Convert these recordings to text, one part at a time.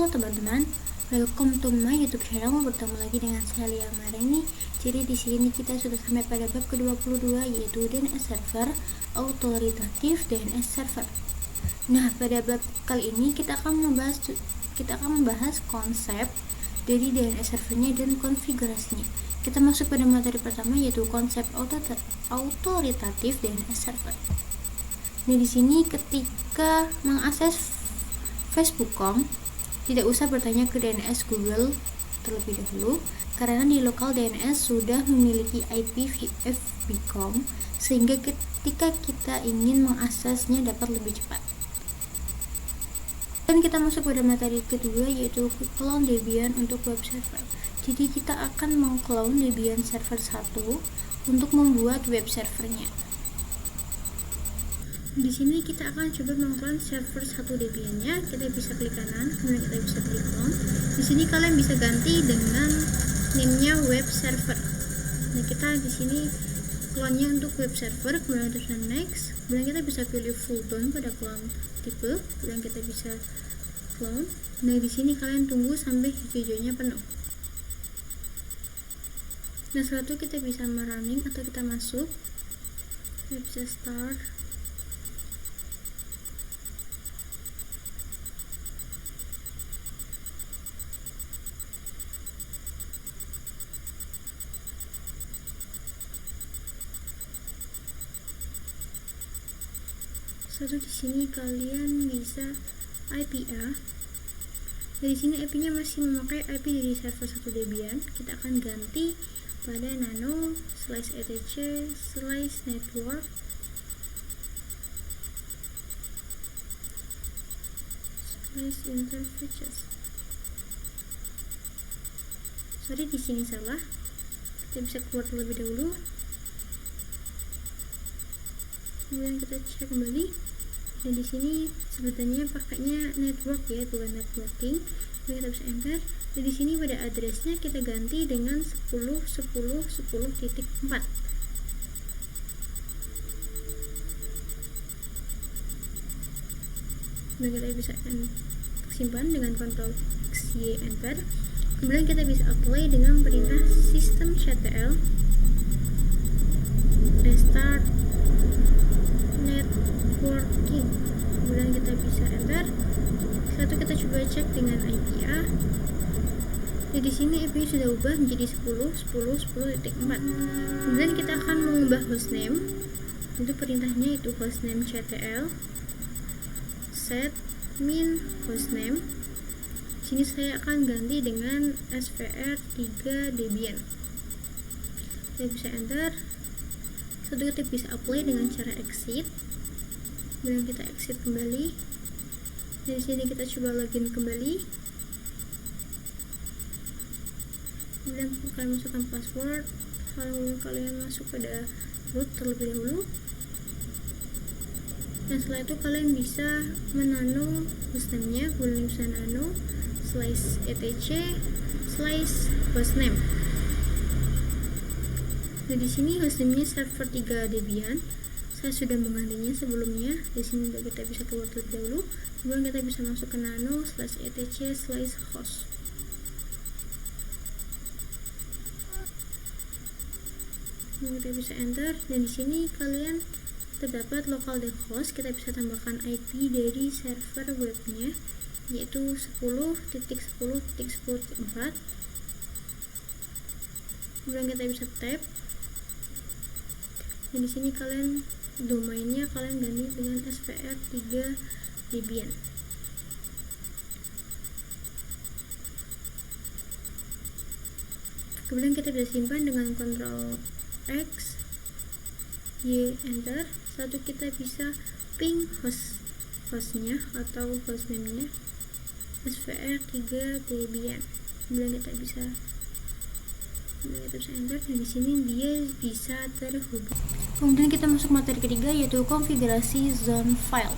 Halo teman-teman, welcome to my YouTube channel. Bertemu lagi dengan saya Lia Marini. Jadi di sini kita sudah sampai pada bab ke-22, yaitu DNS server, autoritatif DNS server. Nah, pada bab kali ini kita akan membahas konsep dari DNS servernya dan konfigurasinya. Kita masuk pada materi pertama, yaitu konsep autoritatif DNS server. Nah, di sini ketika mengakses Facebook.com, tidak usah bertanya ke DNS Google terlebih dahulu, karena di lokal DNS sudah memiliki IPv4.com, sehingga ketika kita ingin mengaksesnya dapat lebih cepat. Dan kita masuk pada materi kedua, yaitu clone Debian untuk web server. Jadi kita akan mengclone Debian server 1 untuk membuat web servernya. Di sini kita akan coba mengclone server 1 Debian-nya. Kita bisa klik kanan, kemudian kita bisa klik clone. Di sini kalian bisa ganti dengan name-nya web server. Nah, kita di sini clone-nya untuk web server, kemudian kita next. Kemudian kita bisa pilih full clone pada clone tipe, kemudian kita bisa clone. Nah, di sini kalian tunggu sampai hijau-hijaunya penuh. Nah, setelah itu kita bisa merunning atau kita masuk. Kita bisa start. Satu di sini kalian bisa IP-nya. Dari sini IP-nya masih memakai IP dari server 1 Debian. Kita akan ganti pada nano/etc/network /interfaces. Sorry, di sini salah. Kita bisa keluar terlebih dahulu. Kemudian kita cek kembali. Dan di sini sebenarnya pakainya network ya, bukan networking. Jadi kita bisa enter. Dan di sini pada addressnya kita ganti dengan 10.10.10.4. Dan kita bisa simpan dengan Ctrl X Y enter. Kemudian kita bisa apply dengan perintah systemctl restart networking. Kemudian kita bisa enter. Setelah itu kita coba cek dengan IP-nya. Jadi di sini IP sudah ubah menjadi 10.10.10.4. Kemudian kita akan mengubah hostname. Untuk perintahnya itu hostname ctl set min hostname. Sini saya akan ganti dengan svr3 Debian. Saya bisa enter. Setelah kita bisa apply dengan cara exit. Kemudian kita exit kembali. Dari sini kita coba login kembali. Kemudian kalian masukkan password. Lalu kalian masuk pada root terlebih dahulu. Dan setelah itu kalian bisa menano hostname-nya. Kemudian bisa nano/etc/hostname. Nah, di sini hostname-nya server 3 Debian. Saya sudah menggantinya sebelumnya. Di sini kita bisa keluar terlebih dahulu. Kemudian kita bisa masuk ke nano/etc/host. Kemudian kita bisa enter. Dan di sini kalian terdapat localhost. Kita bisa tambahkan IP dari server webnya, yaitu 10.10.10.4. Kemudian kita bisa tab. Dan di sini kalian domainnya kalian ganti dengan svr3 Debian. Kemudian kita bisa simpan dengan Ctrl X Y enter. Satu kita bisa ping hostnya atau hostname-nya svr3 Debian. Kemudian kita bisa enter. Dan di sini dia bisa terhubung. Kemudian kita masuk materi ketiga, yaitu konfigurasi zone file.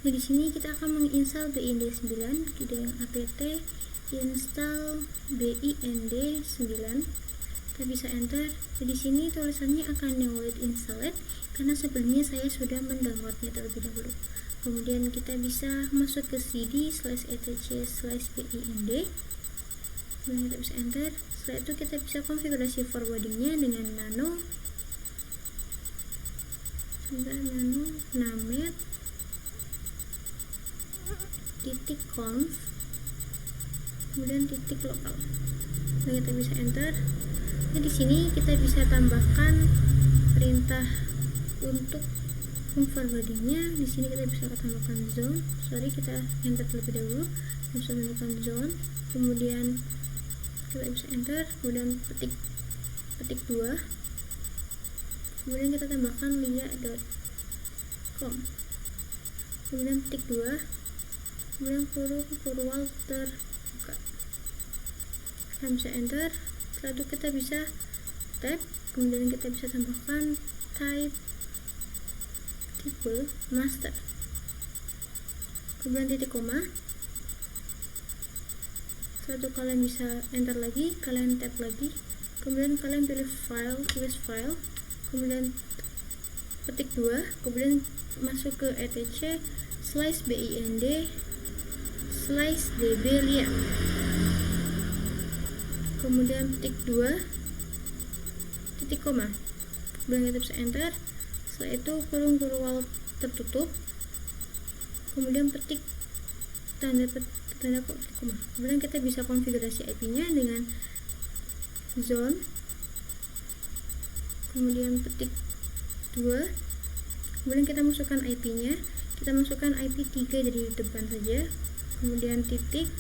Nah, di sini kita akan menginstal bind9 dengan apt install bind9. Kita bisa enter. Nah, di sini tulisannya akan download installed. karena sebelumnya saya sudah mendownloadnya terlebih dahulu. Kemudian kita bisa masuk ke cd/etc/bind, kemudian kita bisa enter. Setelah itu kita bisa konfigurasi forwardingnya dengan nano named .conf kemudian .lokal. Nah, kita bisa enter. Nah, di sini kita bisa tambahkan perintah untuk forwardingnya. Di sini kita bisa tambahkan zone. Kita enter terlebih dahulu. Kita bisa menentukan zone. Kemudian kita bisa enter. Kemudian petik 2. Kemudian kita tambahkan lia.com. Kemudian petik 2. Kemudian kurwal terbuka. Kita bisa enter. Setelah itu kita bisa tab. Kemudian kita bisa tambahkan tipe master, kemudian titik koma. Setelah itu kalian bisa enter lagi, kalian tab lagi, kemudian kalian pilih file, tulis file, kemudian petik 2, kemudian masuk ke etc/bind/db_lia, kemudian petik 2 titik koma, kemudian kita bisa enter. Setelah itu kurung kurwal tertutup, kemudian petik tanda koma. Kemudian kita bisa konfigurasi IP-nya dengan zone, kemudian petik 2, kemudian kita masukkan IP-nya. Kita masukkan IP 3 dari depan saja, kemudian titik,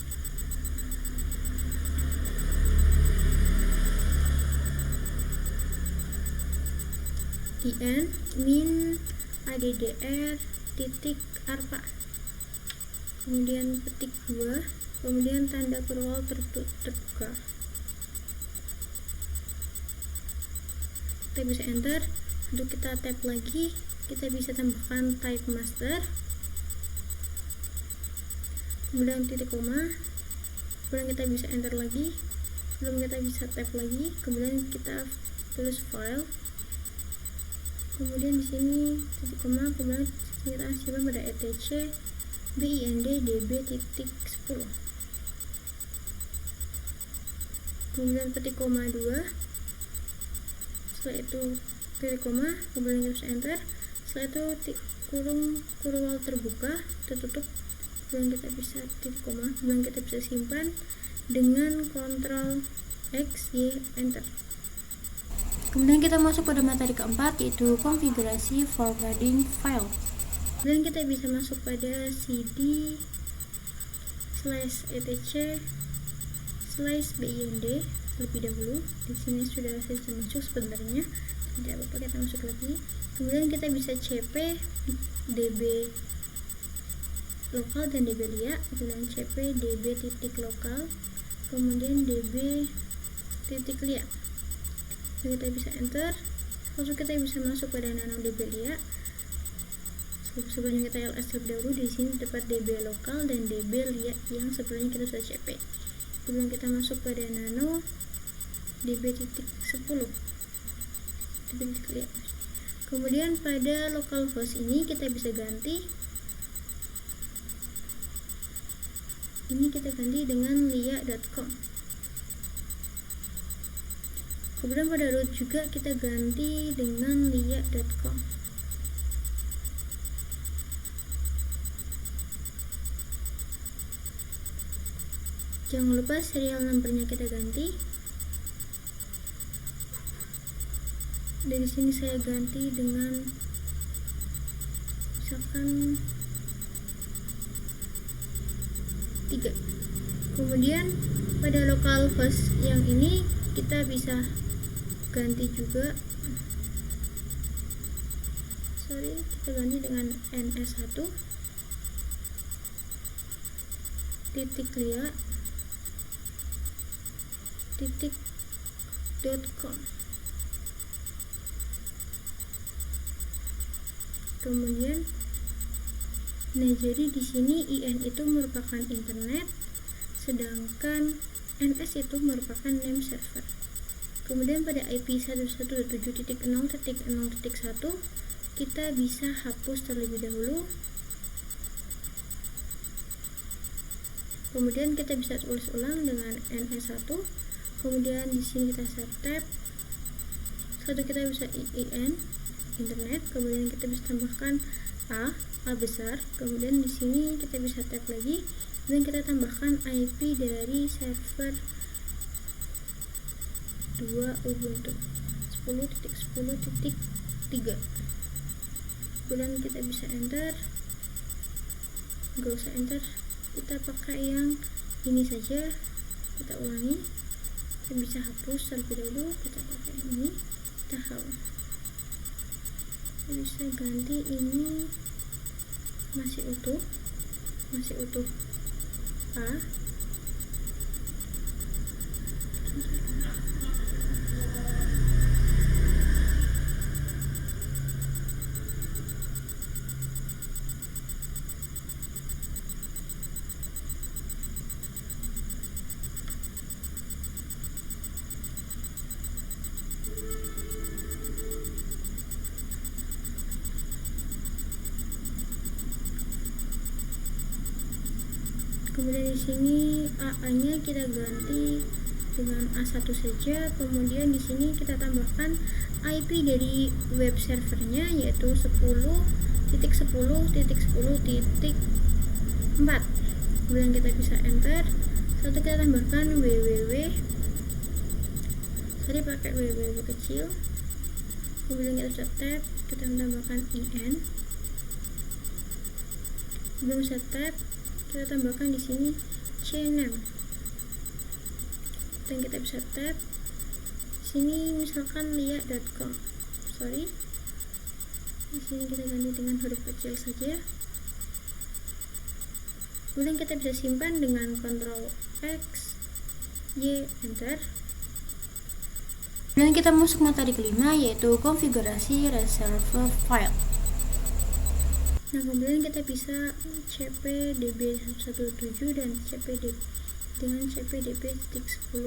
min addr titik arpa, kemudian petik 2, kemudian tanda kurwal terbuka. Kita bisa enter. Untuk kita tab lagi, kita bisa tambahkan type master, kemudian titik koma, kemudian kita bisa enter lagi, kemudian kita bisa tab lagi, kemudian kita tulis file, kemudian di sini titik koma, kemudian kita simpan pada etc/bind/db.10, kemudian petik koma 2, setelah itu titik koma, kemudian kita bisa enter. Setelah itu kurwal terbuka tertutup, kemudian kita bisa titik koma, kemudian kita bisa simpan dengan Ctrl X Y enter. Kemudian kita masuk pada materi keempat, yaitu konfigurasi forwarding file. Kemudian kita bisa masuk pada cd/etc/bind terlebih dahulu. Di sini sudah saya masuk sebenarnya, tidak apa-apa, kita masuk lagi. Kemudian kita bisa cp db lokal dan db lia, kemudian cp db.lokal, kemudian db.lia. Kita bisa enter. Lalu kita bisa masuk pada nano db lia. Sebelumnya kita ls terlebih dahulu. Di sini dapat db lokal dan db lia yang sebelumnya kita sudah cp. Kemudian kita masuk pada nano db.10 lia. Kemudian pada localhost ini kita bisa ganti. Ini kita ganti dengan lia.com. Kemudian pada root juga kita ganti dengan lia.com. Jangan lupa serial numbernya kita ganti. Dari sini saya ganti dengan misalkan 3. Kemudian pada localhost yang ini kita bisa ganti juga, kita ganti dengan ns1 titik lia titik .com. Kemudian jadi di sini IN itu merupakan internet, sedangkan NS itu merupakan name server. Kemudian pada IP 112.0.0.1 kita bisa hapus terlebih dahulu. Kemudian kita bisa tulis ulang dengan NS1. Kemudian di sini kita set tab. Kita bisa IN internet. Kemudian kita bisa tambahkan A besar. Kemudian di sini kita bisa tab lagi. Dan kita tambahkan IP dari server 2 Ubuntu 10.10.3. Kemudian kita bisa enter. Gak usah enter, kita pakai yang ini saja. Kita ulangi, kita bisa hapus terlebih dahulu. Kita pakai ini, kita hapus. Kita bisa ganti ini masih utuh A. Kemudian di sini AA-nya kita ganti dengan A1 saja. Kemudian di sini kita tambahkan IP dari web servernya, yaitu 10.10.10.4. Kemudian kita bisa enter. Kita tambahkan pakai www kecil. Kemudian kita bisa tab, kita tambahkan IN. Belum bisa tab, kita tambahkan di sini CNAME. Dan kita bisa tab sini, misalkan lia.com. Di sini kita ganti dengan huruf kecil saja. Kemudian kita bisa simpan dengan Ctrl X, Y, enter. Dan kita masuk materi kelima, yaitu konfigurasi reservoir file. Nah, kemudian kita bisa cpdb117 dan cpdb-10,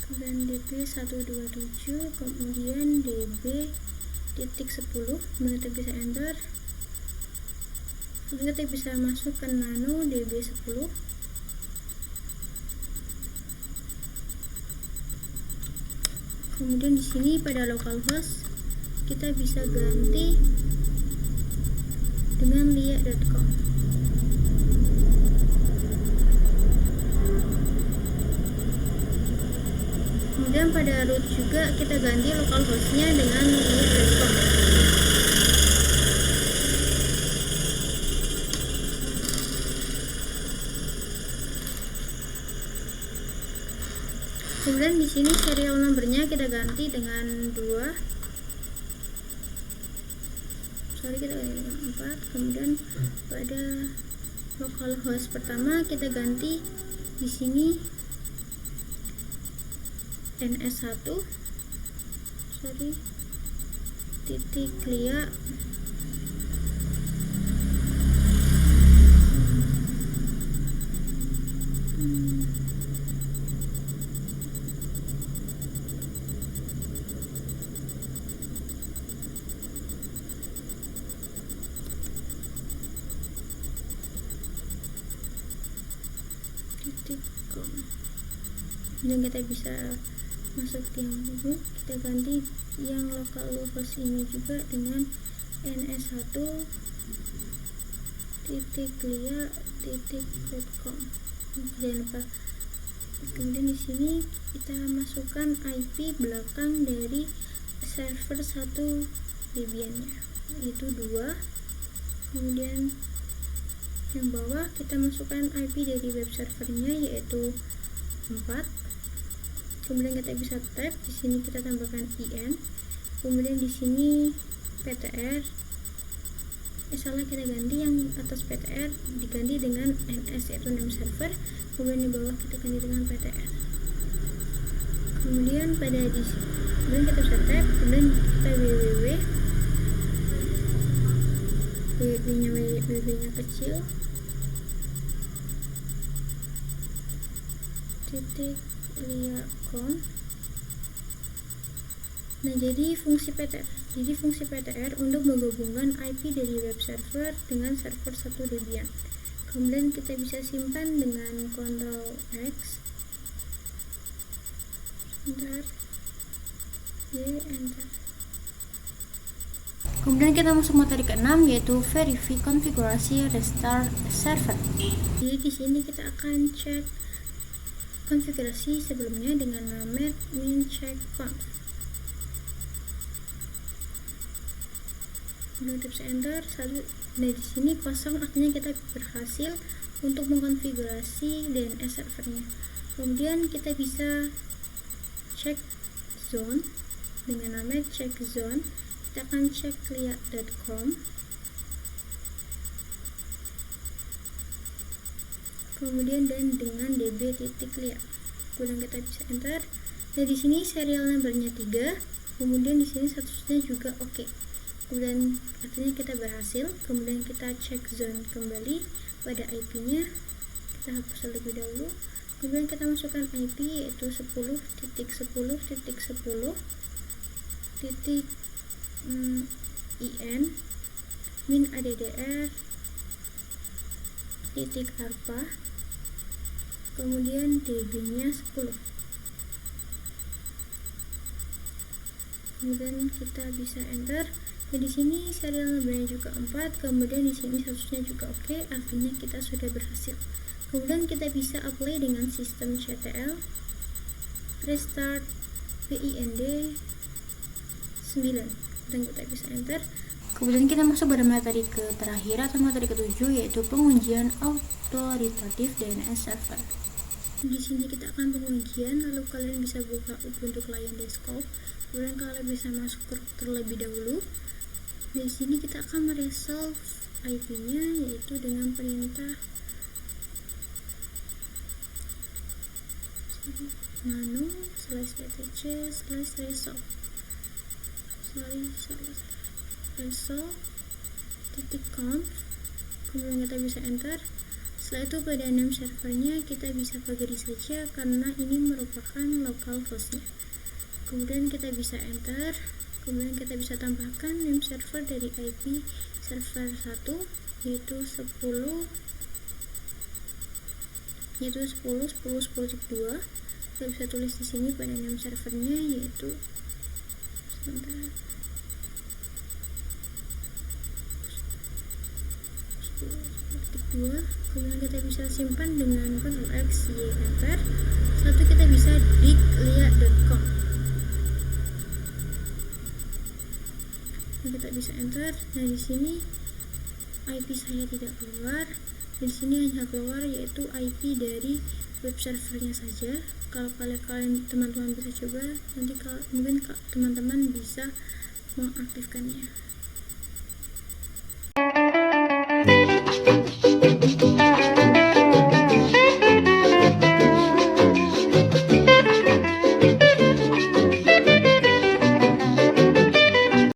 kemudian db127, kemudian db.10. Kemudian kita bisa enter. Kemudian kita bisa masuk ke nano db10. Kemudian di sini pada localhost kita bisa ganti dengan lia.com. Kemudian pada root juga kita ganti localhostnya dengan lia.com. Kemudian di sini serial numbernya kita ganti dengan 2. Kita ganti dengan 4. Kemudian pada localhost pertama kita ganti di sini NS1 titik lia. Dan kita bisa masuk yang ini, kita ganti yang localhost ini juga dengan ns1 lia.com. Jangan lupa. Kemudian di sini kita masukkan IP belakang dari server 1 Debian-nya, yaitu 2. Kemudian yang bawah kita masukkan IP dari web servernya, yaitu 4. Kemudian kita bisa tab, di sini kita tambahkan IN. Kemudian di sini PTR. Kita ganti yang atas PTR diganti dengan NS, yaitu name server. Kemudian di bawah kita ganti dengan PTR. Kemudian kemudian kita bisa tab, kemudian kita www-nya kecil .lia.com. Nah, jadi fungsi PTR Jadi fungsi ptr untuk menggabungkan IP dari web server dengan server 1 Debian. Kemudian kita bisa simpan dengan Ctrl X. Enter. Enter. Kemudian kita masuk materi ke-6, yaitu verify konfigurasi restart server. Jadi di sini kita akan cek konfigurasi sebelumnya dengan nama min check conf. Kemudian kita bisa enter. Nah di sini kosong, artinya kita berhasil untuk mengkonfigurasi DNS servernya. Kemudian kita bisa cek zone dengan nama check zone. Kita akan cek clear.com. Kemudian dan dengan db.clear. Kemudian kita bisa enter. Nah di sini serial numbernya 3. Kemudian di sini statusnya juga oke. Kemudian artinya kita berhasil. Kemudian kita cek zone kembali pada IP-nya. Kita hapus terlebih dahulu. Kemudian kita masukkan IP, yaitu 10.10.10.in min addr .arpa, kemudian db-nya 10. Kemudian kita bisa enter. Nah, di sini serial numbernya juga 4, kemudian di sini statusnya juga oke, artinya kita sudah berhasil. Kemudian kita bisa apply dengan sistem ctl restart pind 9, dan kita bisa enter. Kemudian kita masuk pada materi terakhir atau materi ke-7, yaitu pengujian autoritatif DNS server. Di sini kita akan pengujian, lalu kalian bisa buka Ubuntu Client Desktop. Kemudian kalian bisa masuk terlebih dahulu. Di sini kita akan meresolve IP-nya, yaitu dengan perintah nano /etc/resolve resolve.conf. kemudian kita bisa enter. Setelah itu pada name servernya kita bisa pagari saja karena ini merupakan local hostnya. Kemudian kita bisa enter. Kemudian kita bisa tambahkan name server dari IP server 1, yaitu 10.10.10.2. Kita bisa tulis di sini pada name servernya, yaitu sebentar, 10.2. Kemudian kita bisa simpan dengan Ctrl X, Y, enter. Satu kita bisa declare.com. Kita bisa enter. Nah di sini IP saya tidak keluar. Di sini hanya keluar yaitu IP dari web servernya saja. Kalau kalian teman-teman bisa coba, nanti mungkin teman-teman bisa mengaktifkannya.